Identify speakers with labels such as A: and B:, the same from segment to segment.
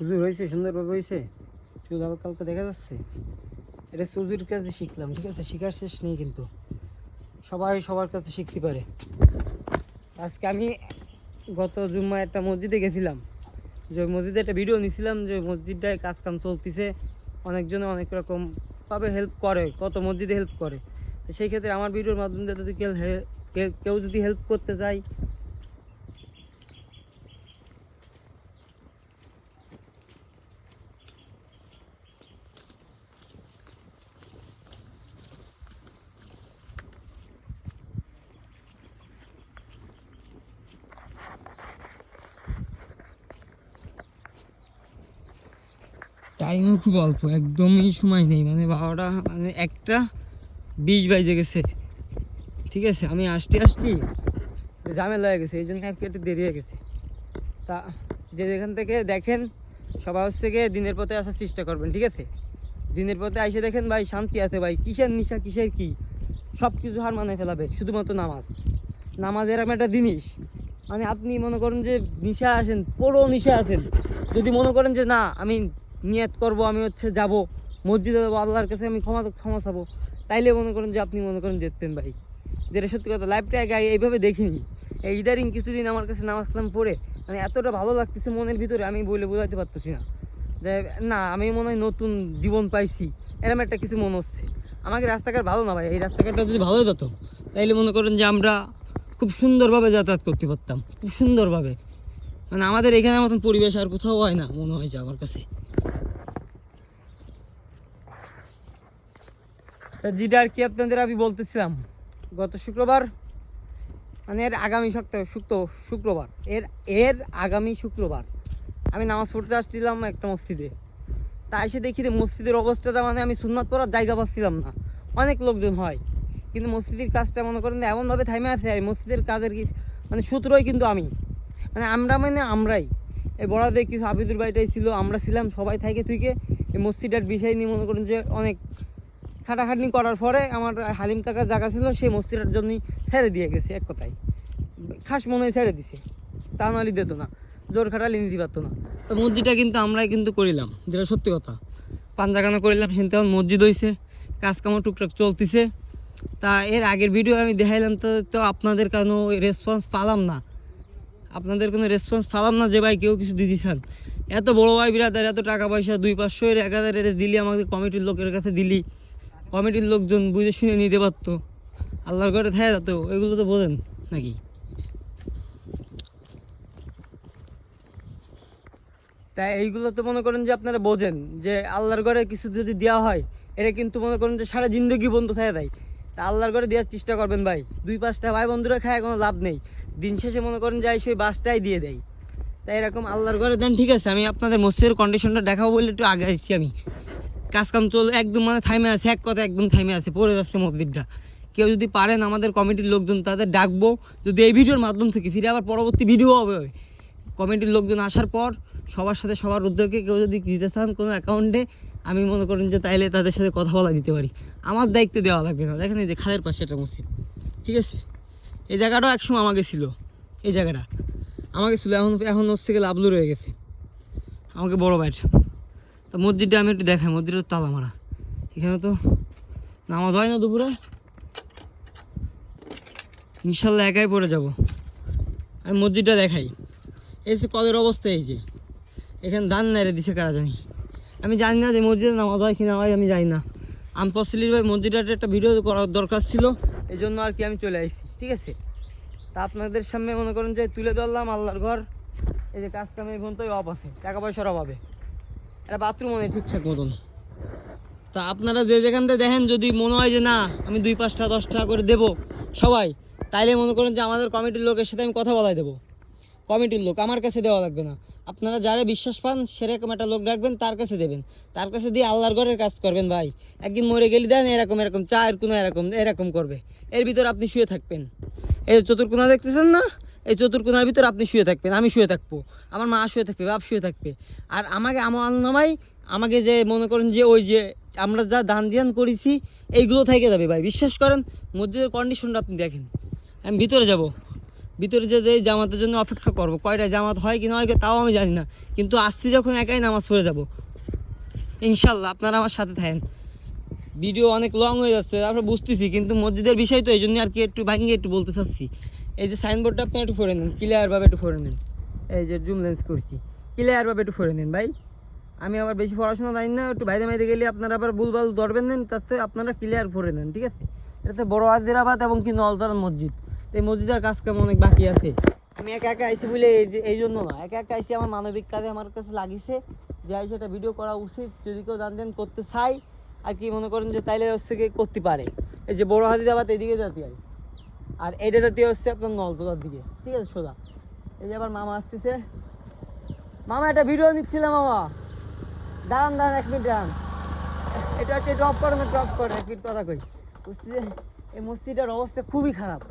A: হুজুর হয়েছে, সুন্দরভাবে হয়েছে, চুল হালকা হালকা দেখা যাচ্ছে। এটা সুজুর কাছে শিখলাম, ঠিক আছে, শেখার শেষ নেই কিন্তু, সবাই সবার কাছে শিখতে পারে। আজকে আমি গত জুম্মা একটা মসজিদে গেছিলাম, যে ওই মসজিদে একটা ভিডিও নিয়েছিলাম যে ওই মসজিদটায় কাজকাম চলতেছে, অনেকজনে অনেক রকমভাবে হেল্প করে, কত মসজিদে হেল্প করে। তো সেই ক্ষেত্রে আমার ভিডিওর মাধ্যমে যদি কেউ যদি হেল্প করতে চায়, টাইমও খুব অল্প, একদমই সময় নেই, মানে 12টা, মানে 1টা 20 বাজে গেছে, ঠিক আছে। আমি আসতে ঝামেলা হয়ে গেছে, এই জন্য আর কি একটু দেরি হয়ে গেছে। তা যে যেখান থেকে দেখেন সবাই হচ্ছে গিয়ে দিনের পথে আসার চেষ্টা করবেন, ঠিক আছে। দিনের পথে এসে দেখেন ভাই শান্তি আছে ভাই, কিসের নিশা কিসের কি, সব কিছু হার মানে ফেলাবে, শুধুমাত্র নামাজ এরকম একটা জিনিস, মানে আপনি মনে করেন যে নিশা আসেন, পুরো নিশা আছেন, যদি মনে করেন যে না আমি নিয়ত করব, আমি হচ্ছে যাব মসজিদে যাবো, আল্লাহর কাছে আমি ক্ষমা চাবো, তাইলে মনে করেন যে আপনি মনে করেন যেতেন ভাই। যেটা সত্যি কথা, লাইফটা আগে এইভাবে দেখিনি। এই ইদারিং কিছুদিন আমার কাছে নামাজ কালাম পড়ে মানে এতটা ভালো লাগতেছে মনের ভিতরে, আমি বলে বোঝাতে পারতেছি না যে না আমি মনে হয় নতুন জীবন পাইছি, এরকম একটা কিছু মনে হচ্ছে। আমাকে রাস্তাঘাট ভালো না ভাই, এই রাস্তাঘাটটা যদি ভালো যেত তাইলে মনে করেন যে আমরা খুব সুন্দরভাবে যাতায়াত করতে পারতাম, খুব সুন্দরভাবে, মানে আমাদের এখানের মতন পরিবেশ আর কোথাও হয় না মনে হয় যে আমার কাছে। তা যেটা আর কি আপনাদের আমি বলতেছিলাম, গত শুক্রবার, মানে এর আগামী শুক্রবার, এর আগামী শুক্রবার আমি নামাজ পড়তে আসছিলাম একটা মসজিদে। তা এসে দেখি যে মসজিদের অবস্থাটা, মানে আমি সুন্নাত পড়ার জায়গা পাচ্ছিলাম না, অনেক লোকজন হয় কিন্তু মসজিদের কাজটা মনে করেন এমনভাবে থাইমে আছে, আর মসজিদের কাজের কি মানে সূত্রই কিন্তু আমি, মানে আমরাই এই বড়াদের কিছু আবিদুর বাড়িটাই ছিল, আমরা ছিলাম সবাই থেকে থুইকে এই মসজিদের বিষয় নিয়ে মনে করেন যে অনেক খাটাখাটনি করার পরে আমার হালিম কাকার জায়গা ছিল, সেই মসজিদের জন্যই ছেড়ে দিয়ে গেছে, এক কথায় খাস মনে হয় ছেড়ে দিছে, তা নাহলে দিত না, জোর খাটালে নিতে পারতো না। তো মসজিদটা কিন্তু আমরাই কিন্তু করিলাম, যেটা সত্যি কথা, পাঞ্জাগানা করিলাম, কিন্তু এখন মসজিদ হয়েছে, কাজকামও টুকটাক চলতেছে। তা এর আগের ভিডিও আমি দেখাইলাম, তো আপনাদের কোনো রেসপন্স পালাম না যে ভাই কেউ কিছু দিতে চান। এত বড় ভাই বিরাদার, এত টাকা পয়সা 200-500 1000 দিলি, আমাদের কমিটির লোকের কাছে দিলি, কমিটির লোকজন বুঝে শুনে নিতে পারতো, আল্লাহর ঘরে থাকে যেত, এগুলো তো বোঝেন নাকি? তাই এইগুলো তো মনে করেন যে আপনারা বোঝেন যে আল্লাহর ঘরে কিছু যদি দেওয়া হয়, এটা কিন্তু মনে করেন যে সারা জিন্দগি বন্ধ থাকে দেয়। তা আল্লাহর ঘরে দেওয়ার চেষ্টা করবেন ভাই, 2-5টা ভাই বন্ধুরা খায় কোনো লাভ নেই, দিন শেষে মনে করেন যে সেই বাসটাই দিয়ে দেয়। তাই এরকম আল্লাহর ঘরে দেন, ঠিক আছে। আমি আপনাদের মসজিদের কন্ডিশনটা দেখাবো বলে একটু আগে আসছি, আমি কাজকাম একদম মানে থাইমে আছে, এক কথা একদম থাইমে আছে, পড়ে যাচ্ছে মসজিদটা। কেউ যদি পারেন আমাদের কমিটির লোকজন তাদের ডাকবো, যদি এই ভিডিওর মাধ্যম থেকে ফিরে আবার পরবর্তী ভিডিও হবে, কমিটির লোকজন আসার পর সবার সাথে সবার উদ্যোগে কেউ যদি দিতে চান কোনো অ্যাকাউন্টে, আমি মনে করেন যে তাইলে তাদের সাথে কথা বলা দিতে পারি, আমার দায়িত্বে দেওয়া লাগবে না। দেখেন এই যে খালের পাশে একটা মসজিদ, ঠিক আছে, এই জায়গাটাও একসময় আমাকে ছিল, এই জায়গাটা আমাকে ছিল, এখন হচ্ছে গেলে আবলু রয়ে গেছে আমাকে বড় ভাইয়ের। তো মসজিদটা আমি একটু দেখাই, মসজিদের তালা মারা, এখানে তো নামাজ হয় না দুপুরে, ইনশাল্লাহ একাই পড়ে যাব। আমি মসজিদটা দেখাই, এই যে কলের অবস্থা, এই যে এখানে ধান নেড়ে দিছে কারা জানি, আমি জানি না যে মসজিদে নামাজ হয় কি না হয়, আমি জানি না। আনপসিলির ভাই মসজিদটার একটা ভিডিও করার দরকার ছিল, এই জন্য আর কি আমি চলে আসছি, ঠিক আছে। তা আপনাদের সামনে মনে করেন যে তুলে ধরলাম আল্লাহর ঘর, এই যে কাজ কামে এখন তো অফ আছে, টাকা পয়সার অভাবে, একটা বাথরুম নেই ঠিকঠাক মতন। তা আপনারা যে যেখান থেকে দেখেন, যদি মনে হয় যে না আমি 2-5-10 টাকা করে দেবো সবাই, তাইলে মনে করেন যে আমাদের কমিটির লোকের সাথে আমি কথা বলাই দেবো, কমিটির লোক আমার কাছে দেওয়া লাগবে না, আপনারা যারা বিশ্বাস পান সেরকম একটা লোক রাখবেন, তার কাছে দেবেন, তার কাছে দিয়ে আল্লাহর ঘরের কাজ করবেন ভাই। একদিন মরে গেলে দেন এরকম চায়ের কোনো এরকম করবে, এর ভিতরে আপনি শুয়ে থাকবেন, এই চতুর্কোণা দেখতেছেন না, এই চতুর্কোণার ভিতরে আপনি শুয়ে থাকবেন, আমি শুয়ে থাকবো, আমার মা শুয়ে থাকবে, বাপ শুয়ে থাকবে, আর আমার নামাই আমাকে যে মনে করেন যে ওই যে আমরা যা দান ধ্যান করেছি এইগুলো থেকে যাবে ভাই, বিশ্বাস করেন। মসজিদের কন্ডিশনটা আপনি দেখেন, আমি ভিতরে যাব, ভিতরে যে যে জামাতের জন্য অপেক্ষা করব, কয়টা জামাত হয় কি নয় তাও আমি জানি না, কিন্তু আসছি যখন একাই নামাজ পড়ে যাব ইনশাল্লাহ। আপনারা আমার সাথে থাকেন। ভিডিও অনেক লং হয়ে যাচ্ছে আমরা বুঝতেছি, কিন্তু মসজিদের বিষয় তো এই জন্য আর কি একটু ভাঙিয়ে একটু বলতে চাচ্ছি। এই যে সাইনবোর্ডটা আপনি একটু ফোরে নেন, ক্লিয়ারভাবে একটু ফোরে নেন। এই যে জুম লেন্স করছি, ক্লিয়ারভাবে একটু ফোরে নেন ভাই। আমি আবার বেশি পড়াশোনা জানি না, একটু বাইরে মাইতে গেলে আপনারা আবার ভুলভাল ধরবেন নেন, তাতে আপনারা ক্লিয়ার করে নেন, ঠিক আছে। এটাতে বড় হাজিরাবাদ এবং কি নলতলা মসজিদ, এই মসজিদের কাজ কাম অনেক বাকি আছে। আমি একা একা আইসি বলে এই জন্য না, একা একা আইসি আমার মানবিক কাজে আমার কাছে লাগিছে যে আইসি একটা ভিডিও করা উচিত, যদি কেউ জানতেন করতে চাই আর কি মনে করেন যে তাইলে হচ্ছে কি করতে পারে। এই যে বড় হাজিরাবাদ এদিকে জাতি হয়, আর এইটা জাতীয় হচ্ছে আপনার নলতলার দিকে, ঠিক আছে সোজা। এই যে আবার মামা আসতেছে, মামা একটা ভিডিও নিচ্ছিলাম মামা, দাঁড়ান দাঁড়ান 1 মিনিট দাঁড়ান, এটা হচ্ছে ড্রপ করেন 1 মিনিট কথা কই। বুঝছি যে এই মসজিদের অবস্থা খুবই খারাপ,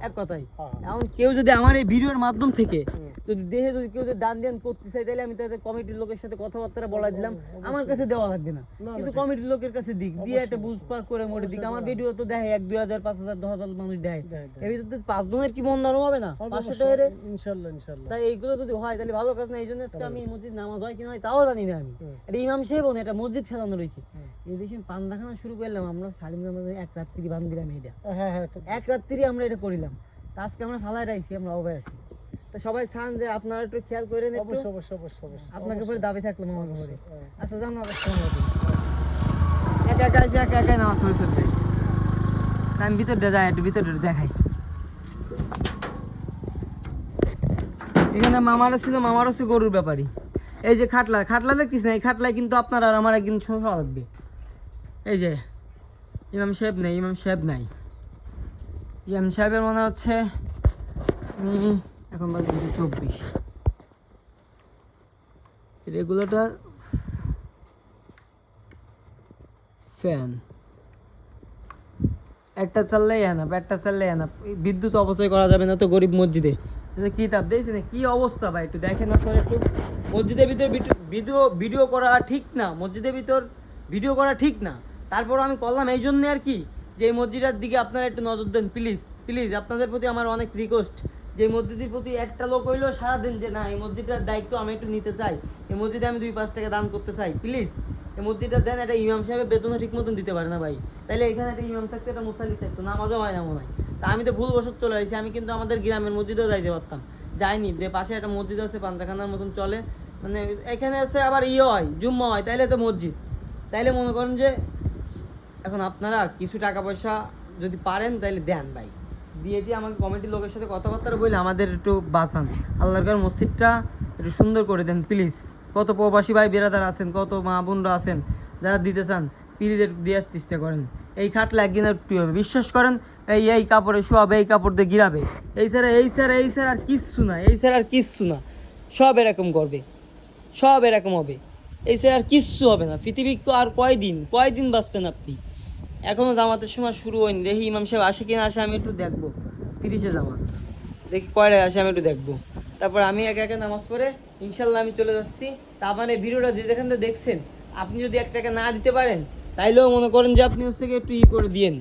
A: এক কথাই। এখন কেউ যদি আমার এই ভিডিওর মাধ্যম থেকে যদি দেখে যদি কেউ যদি দান দেন করতে চাই, তাহলে আমি তাদের কমিটির লোকের সাথে কথাবার্তা বলা দিলাম, আমার কাছে দেওয়া লাগবে না, কিন্তু কমিটির লোকের কাছে দিক দিয়ে একটা বুঝপার করে মোটে দিক। আমার ভিডিও তো দেখে 1, 2 হাজার 5 হাজার 10 হাজার মানুষ দেখে, এর ভিতরে 5 জনের কি মন দাঁড়ানো হবে না 500 টাকার।
B: ইনশাআল্লাহ ইনশাআল্লাহ।
A: তাই এইগুলো যদি হয় তাহলে ভালো কাজ না। এই জন্য আজকে আমি মসজিদ নামাজ হয় কি নয় তাও জানি না। আমি এটা ইমাম সাহেব না, এটা মসজিদ সাজানো রয়েছে। এই দেখুন পান্দাখানা শুরু করলাম আমরা, সালিম নামাজ 1 রাত্রি বান দিলাম, এটা 1 রাত্রি আমরা এটা করিলাম। তা আজকে আমরা ফালাই রাইছি, আমরা অবাই আছি। তো সবাই চান যে আপনারা একটু খেয়াল করেন,
B: অবশ্যই অবশ্যই অবশ্যই
A: আপনাকে পরে দাবি থাকলাম আমার ঘরে। আচ্ছা জানো একা একা আছি, একা একাই নামাজ পড়ে চলতে। আমি ভিতরটা যাই, একটু ভিতরটা দেখাই। এখানে মামারা ছিল, মামার হচ্ছে গরুর ব্যাপারী। এই যে খাটলা দেখছিস না, এই খাটলায় কিন্তু আপনার আর আমার একদিন শোয়া লাগবে। এই যে ইমাম সাহেব নাই, ইমাম সাহেবের মনে হচ্ছে এখন বাজে 24। রেগুলেটর ফ্যান একটা চাললেই আনা, একটা চাললেই আনা। বিদ্যুৎ অপচয় করা যাবে না তো গরিব মসজিদে। কি তাপ দিয়েছে কি অবস্থা ভাই, একটু দেখেন আপনারা একটু। মসজিদের ভিতর ভিডিও করা ঠিক না, মসজিদের ভিতর ভিডিও করা ঠিক না। তারপর আমি করলাম এই জন্যে আর কি, যে এই মসজিদের দিকে আপনারা একটু নজর দেন প্লিজ প্লিজ। আপনাদের প্রতি আমার অনেক রিকোয়েস্ট যে এই মসজিদের প্রতি একটা লোক হইলেও সারাদিন যে না এই মসজিদটার দায়িত্ব আমি একটু নিতে চাই, এই মসজিদে আমি 2-5 টাকা দান করতে চাই, প্লিজ এই মসজিদটা দেন। একটা ইমাম সাহেবের বেতনও ঠিক মতন দিতে পারে না ভাই, তাইলে এখানে একটা ইমাম থাকতো, একটা মুসাল্লি থাকতো, নামাজও হয় না মনে হয়। তা আমি তো ভুলবশত চলে আসছি, আমি কিন্তু আমাদের গ্রামের মসজিদেও যাইতে পারতাম, যাইনি। যে পাশে একটা মসজিদ আছে পান্তাখানার মতন চলে, মানে এখানে আছে আবার হয় জুম্মা হয়, তাইলে তো মসজিদ। তাইলে মনে করেন যে এখন আপনারা কিছু টাকা পয়সা যদি পারেন তাইলে দেন ভাই, দিয়ে আমাকে কমিটির লোকের সাথে কথাবার্তা বলে আমাদের একটু বাঁচান, আল্লাহর ঘর মসজিদটা একটু সুন্দর করে দেন প্লিজ। কত প্রবাসী ভাই বেরাদার আছেন, কত মা বোনরা আছেন যারা দিতে চান, প্লিজ একটু দেওয়ার চেষ্টা করেন। এই খাটলে একদিন একটু হবে, বিশ্বাস করেন। এই কাপড়ে শোয়াবে, এই কাপড় দিয়ে গিরাবে, এই ছাড়া আর কিচ্ছু না, সব এরকম করবে, সব এরকম হবে, এই ছাড়া আর কিচ্ছু হবে না। পৃথিবী আর কয়দিন বাঁচবেন আপনি? এখনো জামাতের সময় শুরু হয়নি, দেখি ইমাম সাহেব আসে কিনা, আসে আমি একটু দেখবো। 30-এ জামাত, দেখি কয়টায় আসে আমি একটু দেখবো। তারপর আমি একে একে নামাজ পড়ে ইনশাল্লাহ আমি চলে যাচ্ছি। তা আমার এই ভিডিওটা যেখান থেকে দেখছেন, আপনি যদি 1 টাকা না দিতে পারেন তাইলেও মনে করেন যে আপনি হচ্ছে একটু করে দিয়েন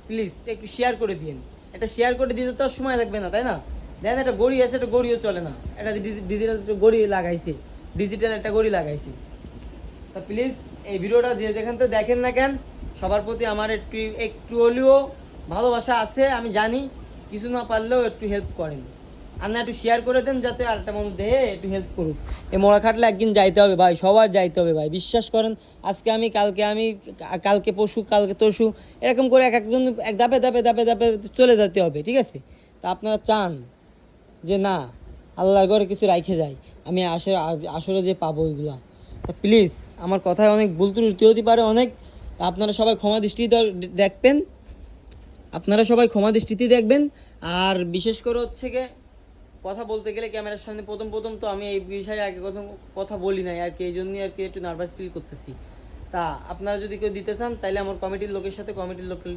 A: প্লিজ, একটু শেয়ার করে দিয়েন। এটা শেয়ার করে দিতে তো আর সময় লাগবে না, তাই না? দেন একটা গড়ি আছে, একটা গড়িও চলে না, এটা ডিজিটাল গড়ি লাগাইছে, তা প্লিজ এই ভিডিওটা যেখান থেকে দেখেন না কেন, সবার প্রতি আমার একটু হলেও ভালোবাসা আছে। আমি জানি কিছু না পারলেও একটু হেল্প করেন, আর না একটু শেয়ার করে দেন, যাতে আরেকটা মানুষ দেখে একটু হেল্প করুক। এই মরা খাটলে একদিন যাইতে হবে ভাই, সবার যাইতে হবে ভাই, বিশ্বাস করেন। আজকে আমি, কালকে পরশু, কালকে তরশু, এরকম করে একজন এক ধাপে চলে যেতে হবে, ঠিক আছে? তা আপনারা চান যে না আল্লাহর ঘরে কিছু রাইখে যায়, আমি আসলে যে পাবো ওইগুলা। তা প্লিজ আমার কথায় অনেক ভুল ত্রুটি হতে পারে অনেক, আপনারা সবাই ক্ষমা দৃষ্টিতে দেখবেন। আর বিশেষ করে হচ্ছে গিয়ে কথা বলতে গেলে ক্যামেরার সামনে প্রথম তো আমি এই বিষয়ে আগে কথা বলি নাই আর কি, এই জন্যই আর কি একটু নার্ভাস ফিল করতেছি। তা আপনারা যদি কেউ দিতে চান তাহলে আমার কমিটির লোকের সাথে, কমিটির লোকের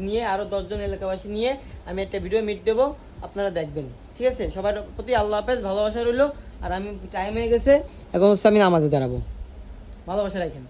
A: নিয়ে আরও 10 জন এলাকাবাসী নিয়ে আমি একটা ভিডিও দেবো, আপনারা দেখবেন, ঠিক আছে? সবার প্রতি আল্লাহ হাফেজ, ভালোবাসা রইলো। আর আমি টাইম হয়ে গেছে, এখন হচ্ছে আমি নামাজে দাঁড়াবো, ভালোবাসা রাখেন।